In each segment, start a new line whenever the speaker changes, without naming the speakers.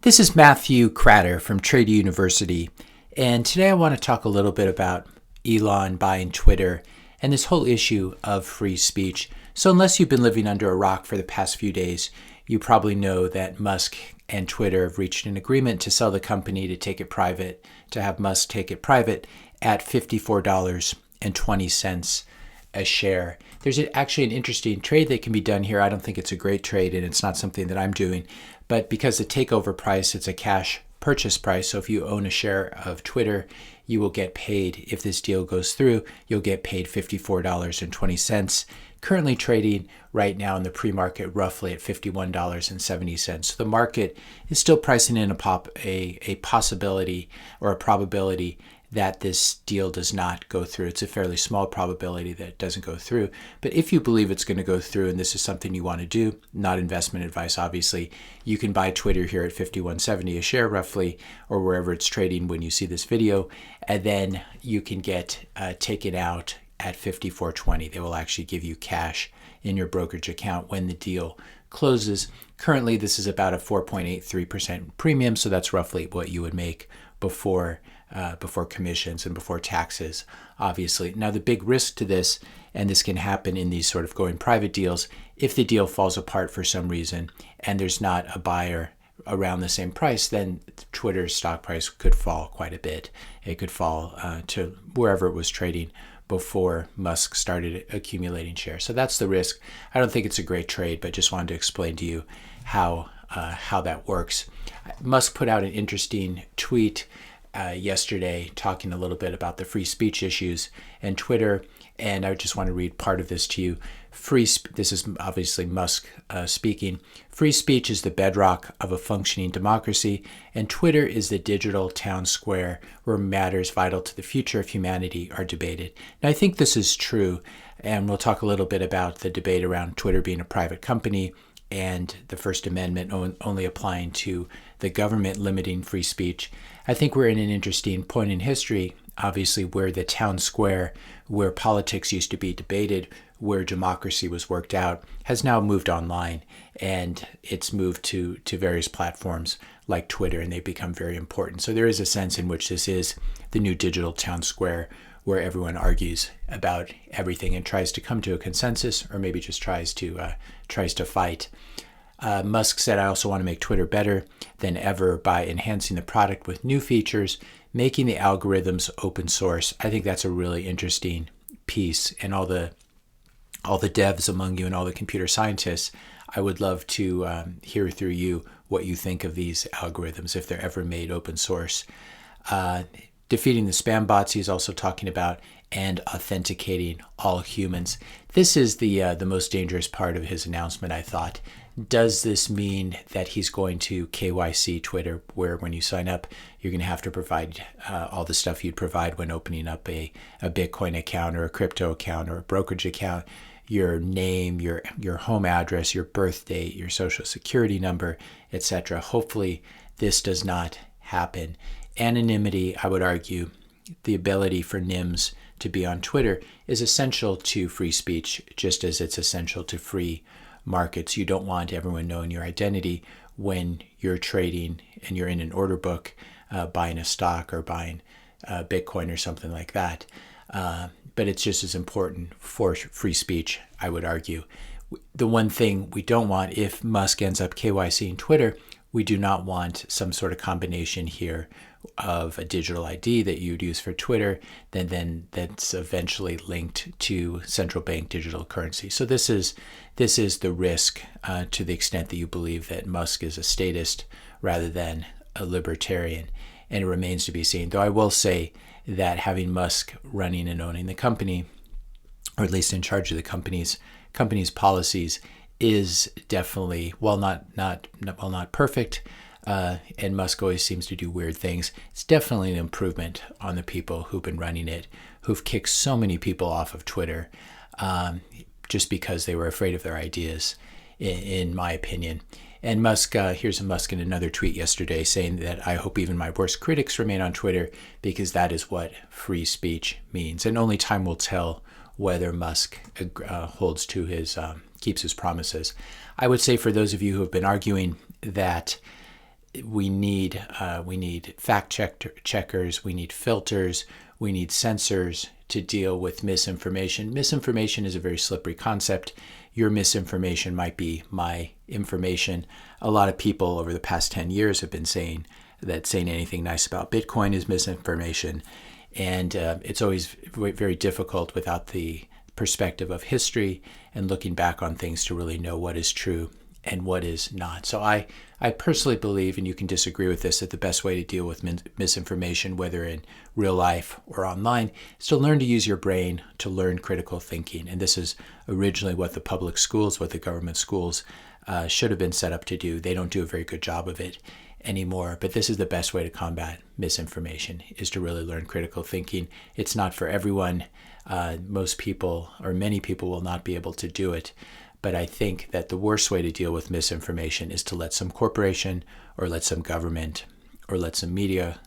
This is Matthew Cratter from Trade University, and today I want to talk a little bit about Elon buying Twitter and this whole issue of free speech. So unless you've been living under a rock for the past few days, you probably know that Musk and Twitter have reached an agreement to sell the company, to take it private, to have Musk take it private at $54.20 a share. There's actually an interesting trade that can be done here. I don't think it's a great trade, and it's not something that I'm doing. But because the takeover price, it's a cash purchase price. So if you own a share of Twitter, you will get paid. If this deal goes through, you'll get paid $54.20. Currently trading right now in the pre-market roughly at $51.70. So the market is still pricing in a possibility or a probability that this deal does not go through. It's a fairly small probability that it doesn't go through. But if you believe it's going to go through and this is something you want to do, not investment advice, obviously, you can buy Twitter here at $51.70 a share roughly, or wherever it's trading when you see this video, and then you can get taken out at $54.20. They will actually give you cash in your brokerage account when the deal closes. Currently, this is about a 4.83% premium, so that's roughly what you would make before commissions and before taxes, obviously. Now, the big risk to this, and this can happen in these sort of going private deals, if the deal falls apart for some reason and there's not a buyer around the same price, then Twitter's stock price could fall quite a bit. It could fall to wherever it was trading before Musk started accumulating shares. So that's the risk. I don't think it's a great trade, but just wanted to explain to you how that works. Musk put out an interesting tweet yesterday talking a little bit about the free speech issues and Twitter, and I just want to read part of this to you. This is obviously Musk speaking. Free speech is the bedrock of a functioning democracy, and Twitter is the digital town square where matters vital to the future of humanity are debated. Now, I think this is true, and we'll talk a little bit about the debate around Twitter being a private company and the First Amendment only applying to the government limiting free speech. I think we're in an interesting point in history, obviously, where the town square, where politics used to be debated, where democracy was worked out, has now moved online, and it's moved to various platforms like Twitter, and they've become very important. So there is a sense in which this is the new digital town square, where everyone argues about everything and tries to come to a consensus, or maybe just tries to fight. Musk said, "I also want to make Twitter better than ever by enhancing the product with new features, making the algorithms open source." I think that's a really interesting piece, and all the devs among you and all the computer scientists, I would love to hear through you what you think of these algorithms if they're ever made open source. Defeating the spam bots he's also talking about, and authenticating all humans. This is the most dangerous part of his announcement, I thought. Does this mean that he's going to KYC Twitter, where when you sign up, you're going to have to provide all the stuff you'd provide when opening up a Bitcoin account or a crypto account or a brokerage account? Your name, your home address, your birth date, your social security number, etc. Hopefully this does not happen. Anonymity, I would argue, the ability for NIMs to be on Twitter is essential to free speech, just as it's essential to free markets. You don't want everyone knowing your identity when you're trading and you're in an order book buying a stock or buying Bitcoin or something like that. But it's just as important for free speech, I would argue. The one thing we don't want, if Musk ends up KYCing Twitter, we do not want some sort of combination here of a digital ID that you'd use for Twitter, then that's eventually linked to central bank digital currency. So this is the risk to the extent that you believe that Musk is a statist rather than a libertarian, and it remains to be seen. Though I will say that having Musk running and owning the company, or at least in charge of the company's policies, is definitely, while not perfect, and Musk always seems to do weird things, it's definitely an improvement on the people who've been running it, who've kicked so many people off of Twitter just because they were afraid of their ideas, in my opinion. And Musk, here's Musk in another tweet yesterday saying that I hope even my worst critics remain on Twitter because that is what free speech means. And only time will tell whether Musk holds to keeps his promises. I would say for those of you who have been arguing that we need fact checkers, we need filters, we need censors to deal with misinformation. Misinformation is a very slippery concept. Your misinformation might be my information. A lot of people over the past 10 years have been saying that saying anything nice about Bitcoin is misinformation. And it's always very difficult without the perspective of history and looking back on things to really know what is true and what is not. So I personally believe, and you can disagree with this, that the best way to deal with misinformation, whether in real life or online, is to learn to use your brain, to learn critical thinking. And this is originally what the public schools, what the government schools should have been set up to do. They don't do a very good job of it anymore. But this is the best way to combat misinformation, is to really learn critical thinking. It's not for everyone. Most people, or many people, will not be able to do it. But I think that the worst way to deal with misinformation is to let some corporation or let some government or let some media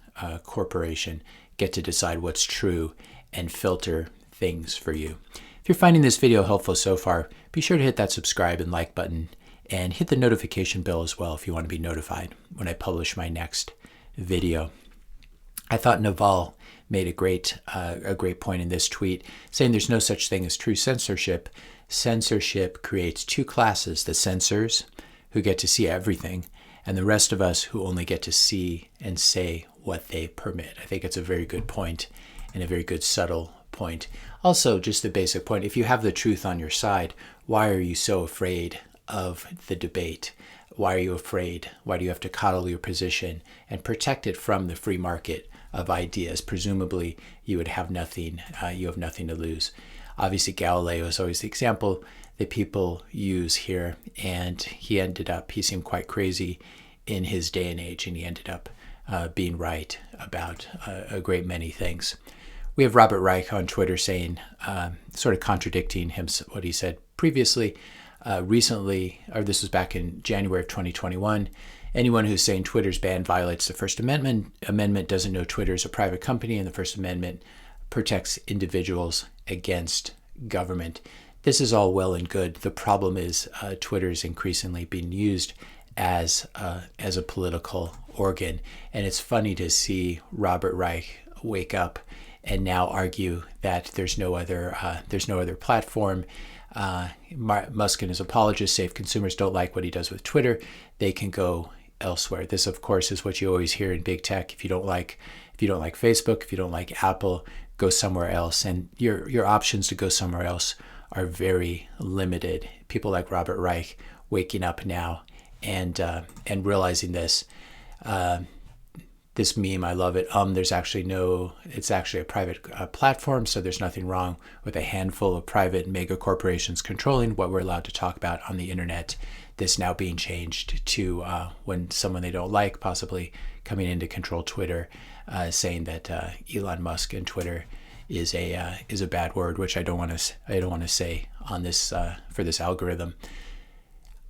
corporation get to decide what's true and filter things for you. If you're finding this video helpful so far, be sure to hit that subscribe and like button and hit the notification bell as well if you want to be notified when I publish my next video. I thought Naval made a great point in this tweet, saying there's no such thing as true censorship. Censorship creates two classes: the censors, who get to see everything, and the rest of us who only get to see and say what they permit. I think it's a very good point and a very good subtle point. Also, just the basic point, if you have the truth on your side, why are you so afraid of the debate? Why are you afraid? Why do you have to coddle your position and protect it from the free market of ideas? Presumably, you would have nothing. You have nothing to lose. Obviously, Galileo is always the example that people use here, and he seemed quite crazy in his day and age, and he ended up being right about a great many things. We have Robert Reich on Twitter saying, sort of contradicting him, what he said previously, recently, or this was back in January of 2021, anyone who's saying Twitter's ban violates the First Amendment doesn't know Twitter is a private company, and the First Amendment protects individuals against government. This is all well and good. The problem is Twitter is increasingly being used as a political organ, and it's funny to see Robert Reich wake up and now argue that there's no other platform. Musk and his apologists say if consumers don't like what he does with Twitter, they can go elsewhere. This, of course, is what you always hear in big tech. If you don't like Facebook, if you don't like Apple, go somewhere else. And your options to go somewhere else are very limited. People like Robert Reich waking up now and realizing this. This meme, I love it. It's actually a private platform, so there's nothing wrong with a handful of private mega corporations controlling what we're allowed to talk about on the internet. This now being changed to when someone they don't like possibly coming in to control Twitter, saying that Elon Musk and Twitter is a bad word, which I don't want to say on this for this algorithm.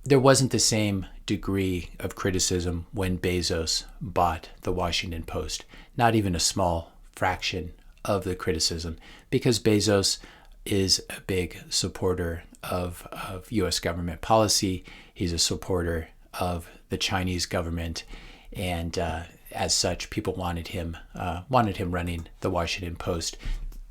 There wasn't the same degree of criticism when Bezos bought the Washington Post, not even a small fraction of the criticism, because Bezos is a big supporter of U.S. government policy. He's a supporter of the Chinese government, and as such, people wanted him running the Washington Post.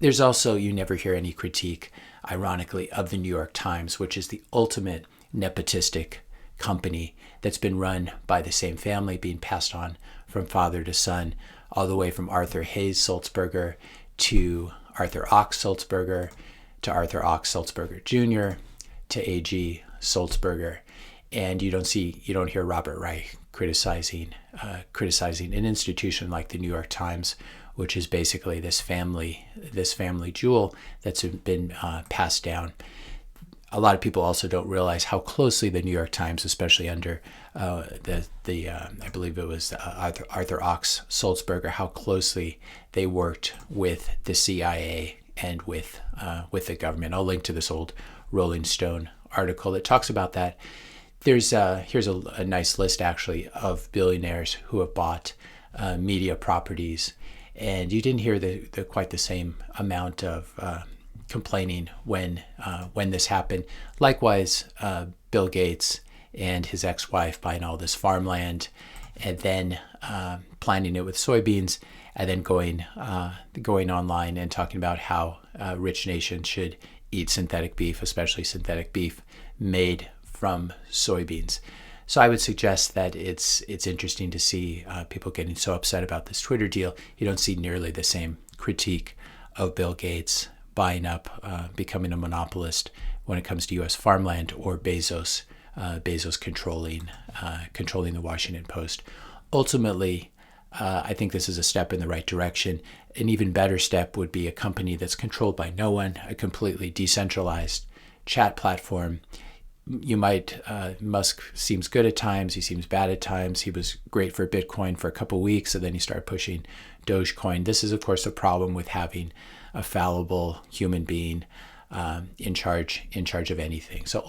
There's also, you never hear any critique, ironically, of the New York Times, which is the ultimate nepotistic company that's been run by the same family, being passed on from father to son, all the way from Arthur Hayes Sulzberger to Arthur Ochs Sulzberger to Arthur Ochs Sulzberger Jr. to A.G. Sulzberger. And you don't hear Robert Reich criticizing an institution like the New York Times, which is basically this family jewel that's been passed down. A lot of people also don't realize how closely the New York Times, especially under I believe it was Arthur Ochs Sulzberger, how closely they worked with the CIA and with the government. I'll link to this old Rolling Stone article that talks about that. Here's a nice list actually of billionaires who have bought media properties, and you didn't hear quite the same amount of complaining when this happened. Likewise, Bill Gates and his ex-wife buying all this farmland and then planting it with soybeans, and then going online and talking about how rich nations should eat synthetic beef, especially synthetic beef made from soybeans. So I would suggest that it's interesting to see people getting so upset about this Twitter deal. You don't see nearly the same critique of Bill Gates buying up, becoming a monopolist when it comes to U.S. farmland, or Bezos controlling the Washington Post. Ultimately, I think this is a step in the right direction. An even better step would be a company that's controlled by no one, a completely decentralized chat platform. Musk seems good at times, he seems bad at times. He was great for Bitcoin for a couple of weeks, and then he started pushing Dogecoin. This is, of course, a problem with having a fallible human being in charge of anything. So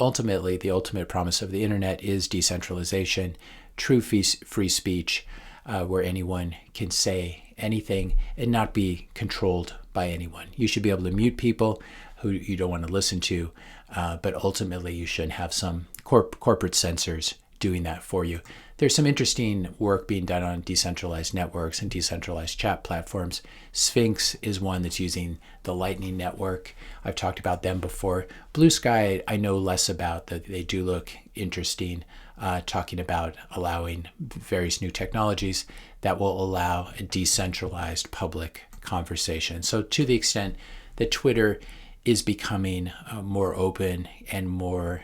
ultimately, the ultimate promise of the internet is decentralization, true free speech, where anyone can say anything and not be controlled by anyone. You should be able to mute people who you don't want to listen to, but ultimately you shouldn't have some corporate censors doing that for you. There's some interesting work being done on decentralized networks and decentralized chat platforms. Sphinx is one that's using the Lightning Network. I've talked about them before. BlueSky, I know less about. They do look interesting, talking about allowing various new technologies that will allow a decentralized public conversation. So to the extent that Twitter is becoming more open and more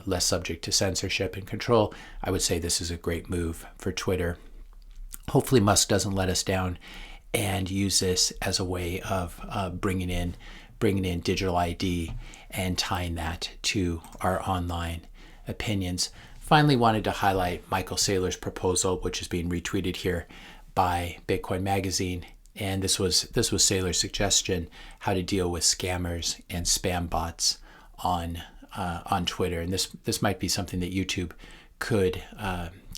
less subject to censorship and control, I would say this is a great move for Twitter. Hopefully Musk doesn't let us down and use this as a way of bringing in digital ID and tying that to our online opinions. Finally, wanted to highlight Michael Saylor's proposal, which is being retweeted here by Bitcoin Magazine. And this was Saylor's suggestion, how to deal with scammers and spam bots on Twitter. And this might be something that YouTube could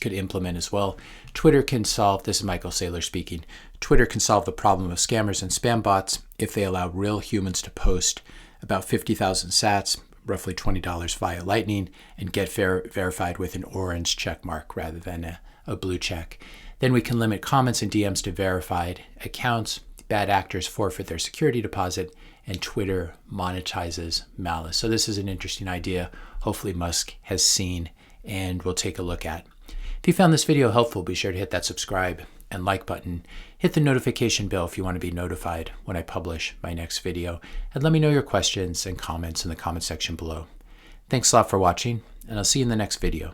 implement as well. Twitter can solve, this is Michael Saylor speaking, Twitter can solve the problem of scammers and spam bots if they allow real humans to post about 50,000 sats, roughly $20 via Lightning, and get verified with an orange check mark rather than a blue check. Then we can limit comments and DMs to verified accounts. Bad actors forfeit their security deposit, and Twitter monetizes malice. So this is an interesting idea. Hopefully Musk has seen and will take a look at. If you found this video helpful, be sure to hit that subscribe and like button. Hit the notification bell if you want to be notified when I publish my next video. And let me know your questions and comments in the comment section below. Thanks a lot for watching, and I'll see you in the next video.